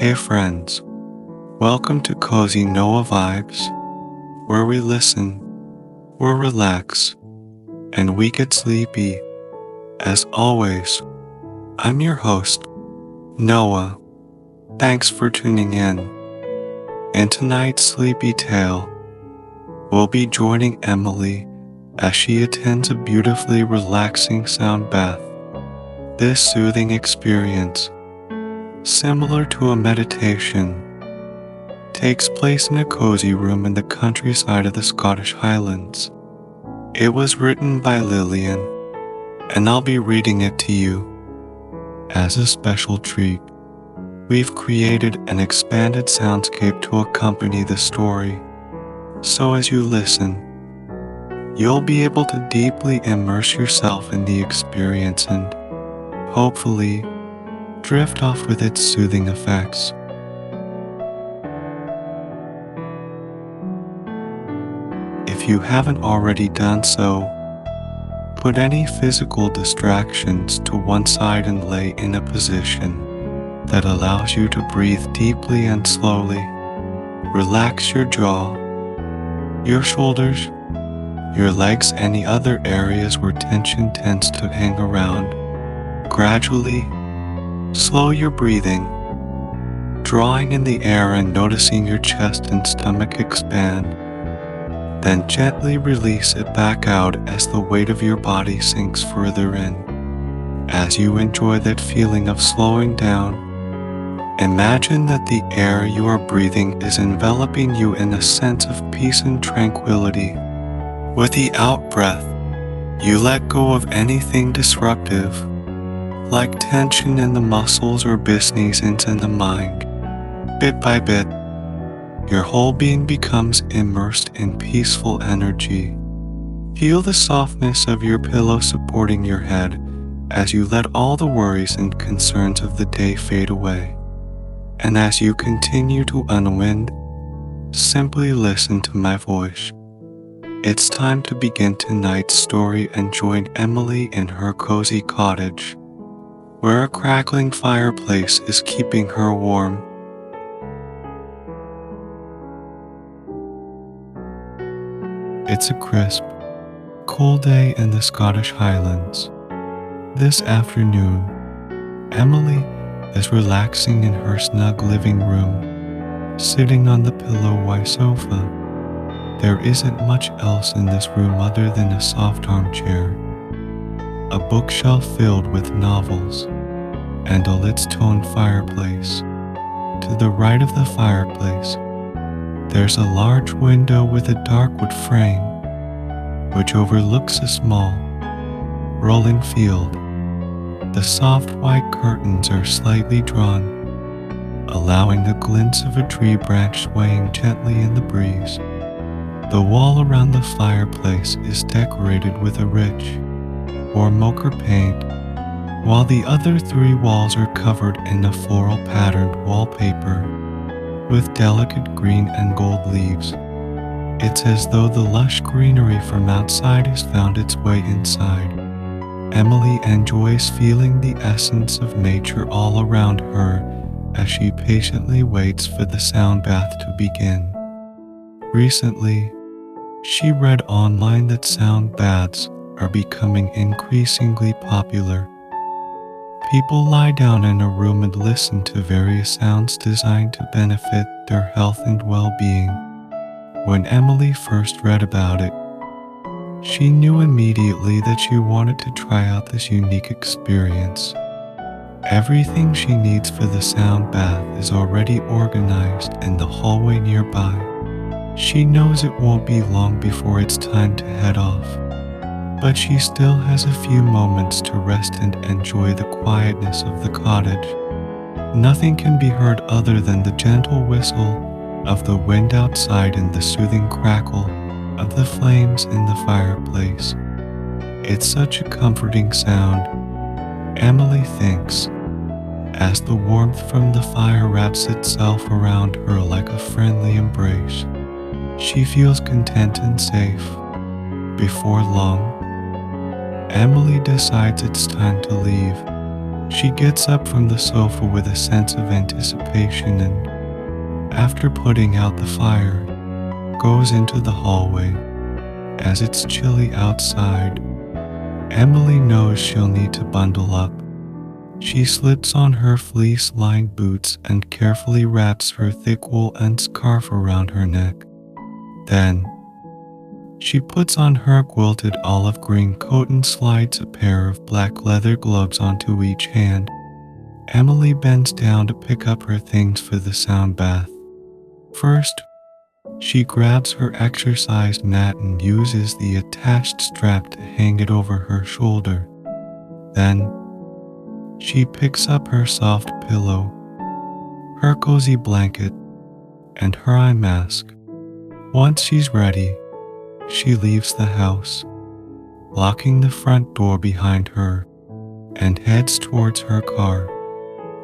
Hey friends, welcome to Cozy Noah Vibes, where we listen, we relax, and we get sleepy. As always, I'm your host, Noah. Thanks for tuning in. In tonight's sleepy tale, we'll be joining Emily as she attends a beautifully relaxing sound bath. This soothing experience, similar to a meditation, takes place in a cozy room in the countryside of the Scottish Highlands. It was written by Lillian, and I'll be reading it to you. As a special treat, we've created an expanded soundscape to accompany the story. So as you listen, you'll be able to deeply immerse yourself in the experience and, hopefully, drift off with its soothing effects. If you haven't already done so, put any physical distractions to one side and lay in a position that allows you to breathe deeply and slowly. Relax your jaw, your shoulders, your legs, any other areas where tension tends to hang around. Gradually, slow your breathing, drawing in the air and noticing your chest and stomach expand. Then gently release it back out as the weight of your body sinks further in. As you enjoy that feeling of slowing down, imagine that the air you are breathing is enveloping you in a sense of peace and tranquility. With the out-breath, you let go of anything disruptive, like tension in the muscles or business in the mind. Bit by bit, your whole being becomes immersed in peaceful energy. Feel the softness of your pillow supporting your head as you let all the worries and concerns of the day fade away. And as you continue to unwind, simply listen to my voice. It's time to begin tonight's story and join Emily in her cozy cottage, where a crackling fireplace is keeping her warm. It's a crisp, cool day in the Scottish Highlands. This afternoon, Emily is relaxing in her snug living room, sitting on the pillow-white sofa. There isn't much else in this room other than a soft armchair, a bookshelf filled with novels, and a lit-toned fireplace. To the right of the fireplace, there's a large window with a dark wood frame, which overlooks a small, rolling field. The soft white curtains are slightly drawn, allowing a glimpse of a tree branch swaying gently in the breeze. The wall around the fireplace is decorated with a rich, warm ochre paint, while the other three walls are covered in a floral patterned wallpaper with delicate green and gold leaves. It's as though the lush greenery from outside has found its way inside. Emily enjoys feeling the essence of nature all around her as she patiently waits for the sound bath to begin. Recently, she read online that sound baths are becoming increasingly popular. People lie down in a room and listen to various sounds designed to benefit their health and well-being. When Emily first read about it, she knew immediately that she wanted to try out this unique experience. Everything she needs for the sound bath is already organized in the hallway nearby. She knows it won't be long before it's time to head off, but she still has a few moments to rest and enjoy the quietness of the cottage. Nothing can be heard other than the gentle whistle of the wind outside and the soothing crackle of the flames in the fireplace. It's such a comforting sound, Emily thinks, as the warmth from the fire wraps itself around her like a friendly embrace. She feels content and safe. Before long, Emily decides it's time to leave. She gets up from the sofa with a sense of anticipation and, after putting out the fire, goes into the hallway. As it's chilly outside, Emily knows she'll need to bundle up. She slips on her fleece-lined boots and carefully wraps her thick wool and scarf around her neck. Then, she puts on her quilted olive green coat and slides a pair of black leather gloves onto each hand. Emily bends down to pick up her things for the sound bath. First, she grabs her exercise mat and uses the attached strap to hang it over her shoulder. Then, she picks up her soft pillow, her cozy blanket, and her eye mask. Once she's ready, she leaves the house, locking the front door behind her, and heads towards her car.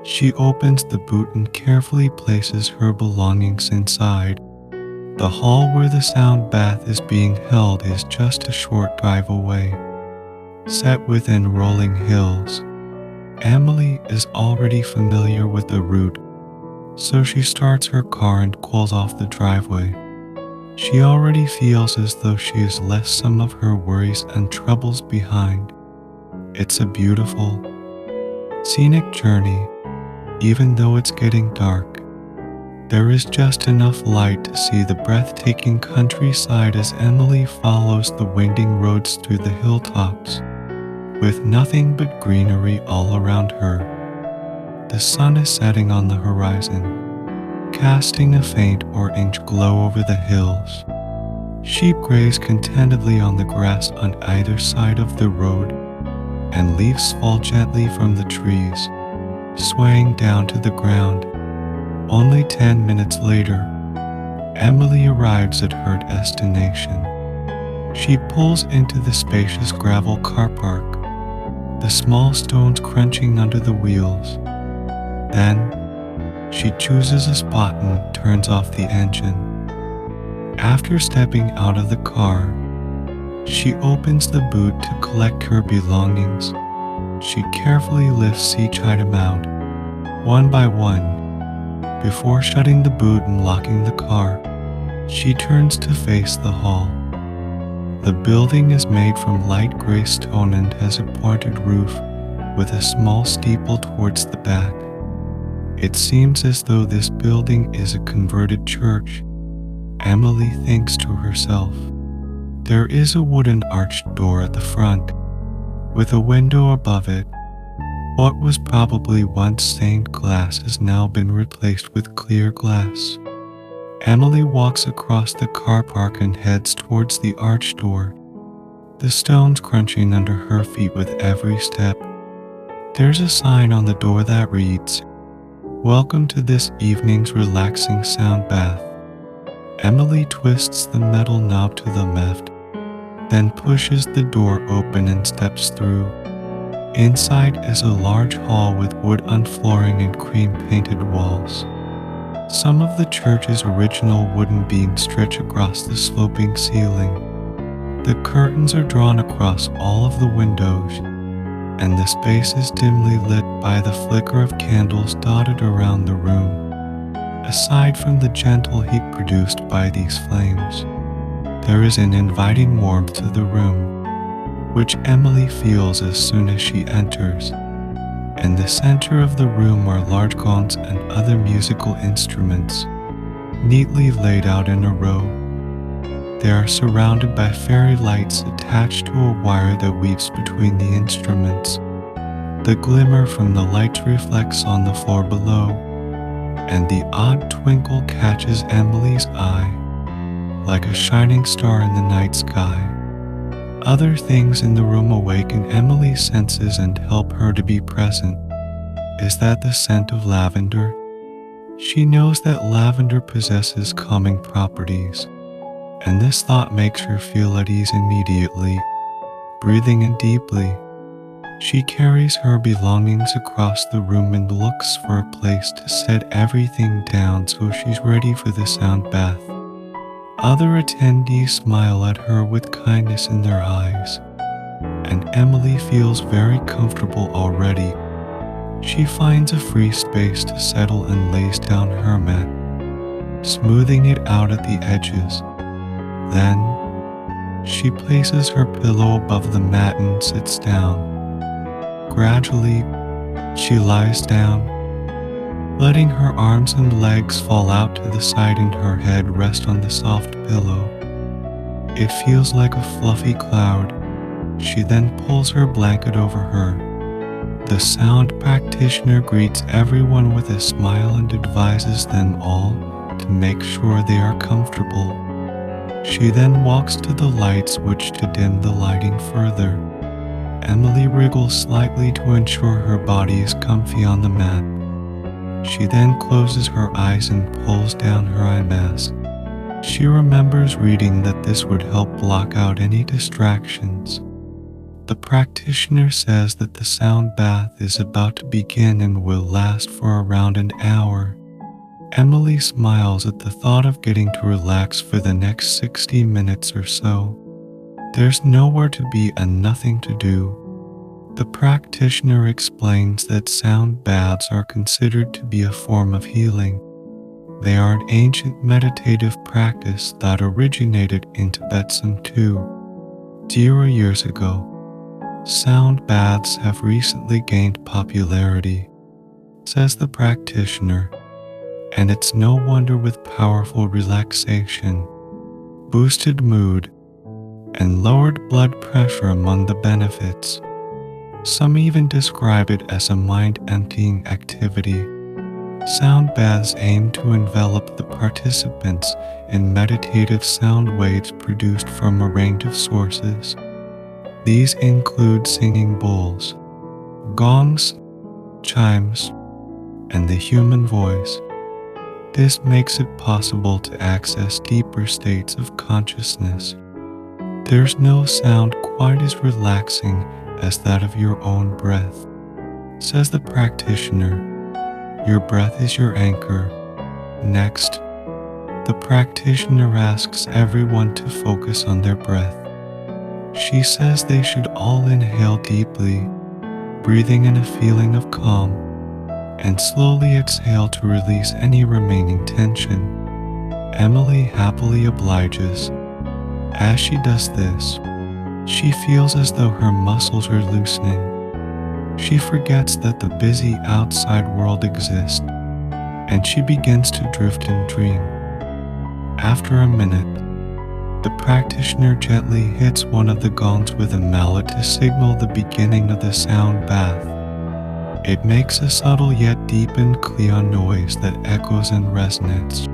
She opens the boot and carefully places her belongings inside. The hall where the sound bath is being held is just a short drive away. Set within rolling hills, Emily is already familiar with the route, so she starts her car and pulls off the driveway. She already feels as though she has left some of her worries and troubles behind. It's a beautiful, scenic journey, even though it's getting dark. There is just enough light to see the breathtaking countryside as Emily follows the winding roads through the hilltops, with nothing but greenery all around her. The sun is setting on the horizon, casting a faint orange glow over the hills. Sheep graze contentedly on the grass on either side of the road, and leaves fall gently from the trees, swaying down to the ground. Only 10 minutes later, Emily arrives at her destination. She pulls into the spacious gravel car park, the small stones crunching under the wheels. Then, she chooses a spot and turns off the engine. After stepping out of the car, she opens the boot to collect her belongings. She carefully lifts each item out, one by one. Before shutting the boot and locking the car, she turns to face the hall. The building is made from light gray stone and has a pointed roof with a small steeple towards the back. It seems as though this building is a converted church, Emily thinks to herself. There is a wooden arched door at the front, with a window above it. What was probably once stained glass has now been replaced with clear glass. Emily walks across the car park and heads towards the arched door, the stones crunching under her feet with every step. There's a sign on the door that reads, "Welcome to this evening's relaxing sound bath." Emily twists the metal knob to the left, then pushes the door open and steps through. Inside is a large hall with wood-on flooring and cream-painted walls. Some of the church's original wooden beams stretch across the sloping ceiling. The curtains are drawn across all of the windows, and the space is dimly lit by the flicker of candles dotted around the room. Aside from the gentle heat produced by these flames, there is an inviting warmth to the room, which Emily feels as soon as she enters. In the center of the room are large gongs and other musical instruments, neatly laid out in a row. They are surrounded by fairy lights attached to a wire that weaves between the instruments. The glimmer from the lights reflects on the floor below, and the odd twinkle catches Emily's eye, like a shining star in the night sky. Other things in the room awaken Emily's senses and help her to be present. Is that the scent of lavender? She knows that lavender possesses calming properties, and this thought makes her feel at ease immediately. Breathing in deeply, she carries her belongings across the room and looks for a place to set everything down so she's ready for the sound bath. Other attendees smile at her with kindness in their eyes, and Emily feels very comfortable already. She finds a free space to settle and lays down her mat, smoothing it out at the edges. Then, she places her pillow above the mat and sits down. Gradually, she lies down, letting her arms and legs fall out to the side and her head rest on the soft pillow. It feels like a fluffy cloud. She then pulls her blanket over her. The sound practitioner greets everyone with a smile and advises them all to make sure they are comfortable. She then walks to the light switch to dim the lighting further. Emily wriggles slightly to ensure her body is comfy on the mat. She then closes her eyes and pulls down her eye mask. She remembers reading that this would help block out any distractions. The practitioner says that the sound bath is about to begin and will last for around an hour. Emily smiles at the thought of getting to relax for the next 60 minutes or so. There's nowhere to be and nothing to do. The practitioner explains that sound baths are considered to be a form of healing. They are an ancient meditative practice that originated in Tibet some 2,000 years ago. Sound baths have recently gained popularity, says the practitioner, and it's no wonder with powerful relaxation, boosted mood, and lowered blood pressure among the benefits. Some even describe it as a mind-emptying activity. Sound baths aim to envelop the participants in meditative sound waves produced from a range of sources. These include singing bowls, gongs, chimes, and the human voice. This makes it possible to access deeper states of consciousness. There's no sound quite as relaxing as that of your own breath, says the practitioner. Your breath is your anchor. Next, the practitioner asks everyone to focus on their breath. She says they should all inhale deeply, breathing in a feeling of calm, and slowly exhale to release any remaining tension. Emily happily obliges. As she does this, she feels as though her muscles are loosening. She forgets that the busy outside world exists, and she begins to drift and dream. After a minute, the practitioner gently hits one of the gongs with a mallet to signal the beginning of the sound bath. It makes a subtle yet deep and clear noise that echoes and resonates.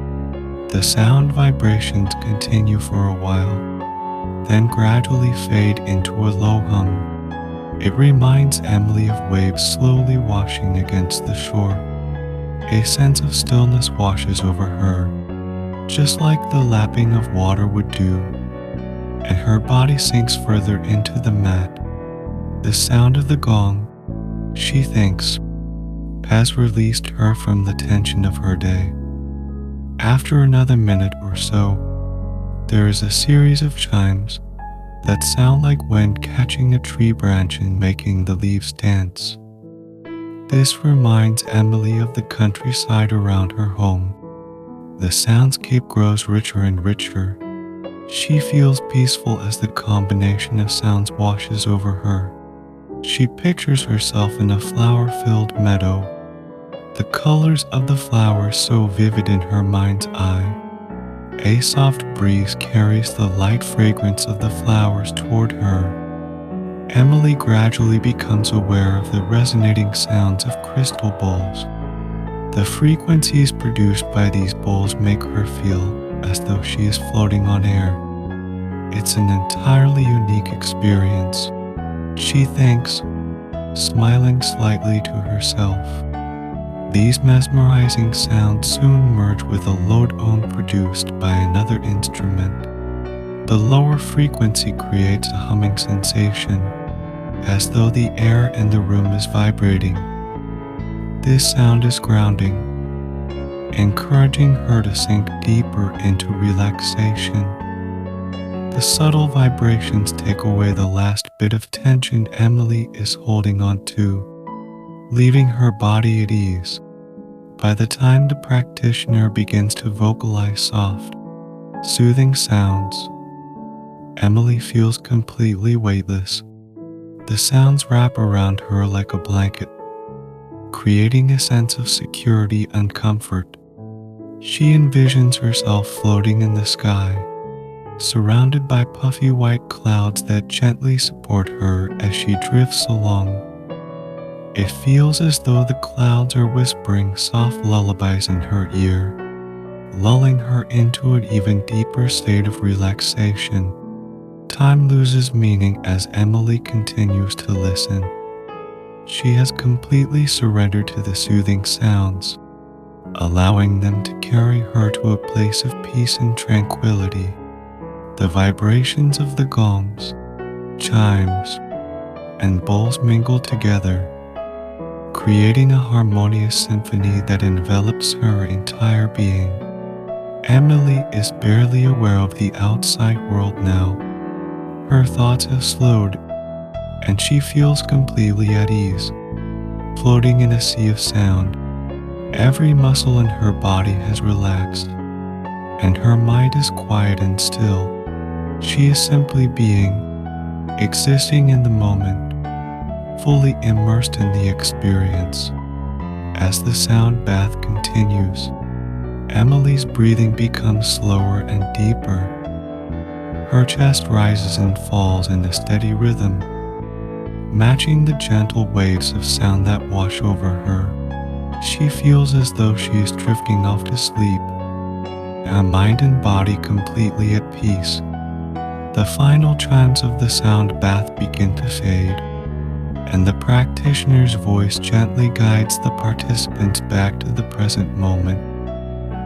The sound vibrations continue for a while, then gradually fade into a low hum. It reminds Emily of waves slowly washing against the shore. A sense of stillness washes over her, just like the lapping of water would do, and her body sinks further into the mat. The sound of the gong, she thinks, has released her from the tension of her day. After another minute or so, there is a series of chimes that sound like wind catching a tree branch and making the leaves dance. This reminds Emily of the countryside around her home. The soundscape grows richer and richer. She feels peaceful as the combination of sounds washes over her. She pictures herself in a flower-filled meadow, the colors of the flowers so vivid in her mind's eye. A soft breeze carries the light fragrance of the flowers toward her. Emily gradually becomes aware of the resonating sounds of crystal bowls. The frequencies produced by these bowls make her feel as though she is floating on air. It's an entirely unique experience, she thinks, smiling slightly to herself. These mesmerizing sounds soon merge with a low tone produced by another instrument. The lower frequency creates a humming sensation, as though the air in the room is vibrating. This sound is grounding, encouraging her to sink deeper into relaxation. The subtle vibrations take away the last bit of tension Emily is holding on to, leaving her body at ease. By the time the practitioner begins to vocalize soft, soothing sounds, Emily feels completely weightless. The sounds wrap around her like a blanket, creating a sense of security and comfort. She envisions herself floating in the sky, surrounded by puffy white clouds that gently support her as she drifts along. It feels as though the clouds are whispering soft lullabies in her ear, lulling her into an even deeper state of relaxation. Time loses meaning as Emily continues to listen. She has completely surrendered to the soothing sounds, allowing them to carry her to a place of peace and tranquility. The vibrations of the gongs, chimes, and bowls mingle together, creating a harmonious symphony that envelops her entire being. Emily is barely aware of the outside world now. Her thoughts have slowed, and she feels completely at ease, floating in a sea of sound. Every muscle in her body has relaxed, and her mind is quiet and still. She is simply being, existing in the moment, fully immersed in the experience. As the sound bath continues, Emily's breathing becomes slower and deeper. Her chest rises and falls in a steady rhythm, matching the gentle waves of sound that wash over her. She feels as though she is drifting off to sleep, her mind and body completely at peace. The final chimes of the sound bath begin to fade, and the practitioner's voice gently guides the participants back to the present moment.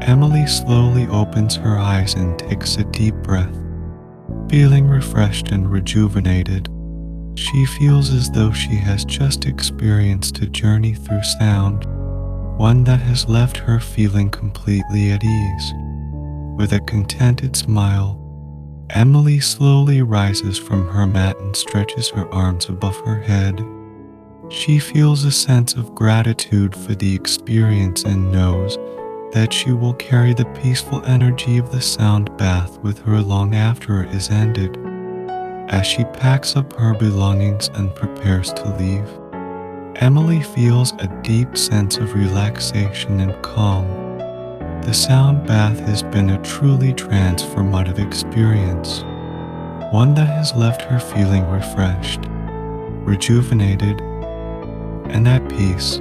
Emily slowly opens her eyes and takes a deep breath. Feeling refreshed and rejuvenated, she feels as though she has just experienced a journey through sound, one that has left her feeling completely at ease. With a contented smile, Emily slowly rises from her mat and stretches her arms above her head. She feels a sense of gratitude for the experience and knows that she will carry the peaceful energy of the sound bath with her long after it is ended. As she packs up her belongings and prepares to leave, Emily feels a deep sense of relaxation and calm. The sound bath has been a truly transformative experience, one that has left her feeling refreshed, rejuvenated, and at peace.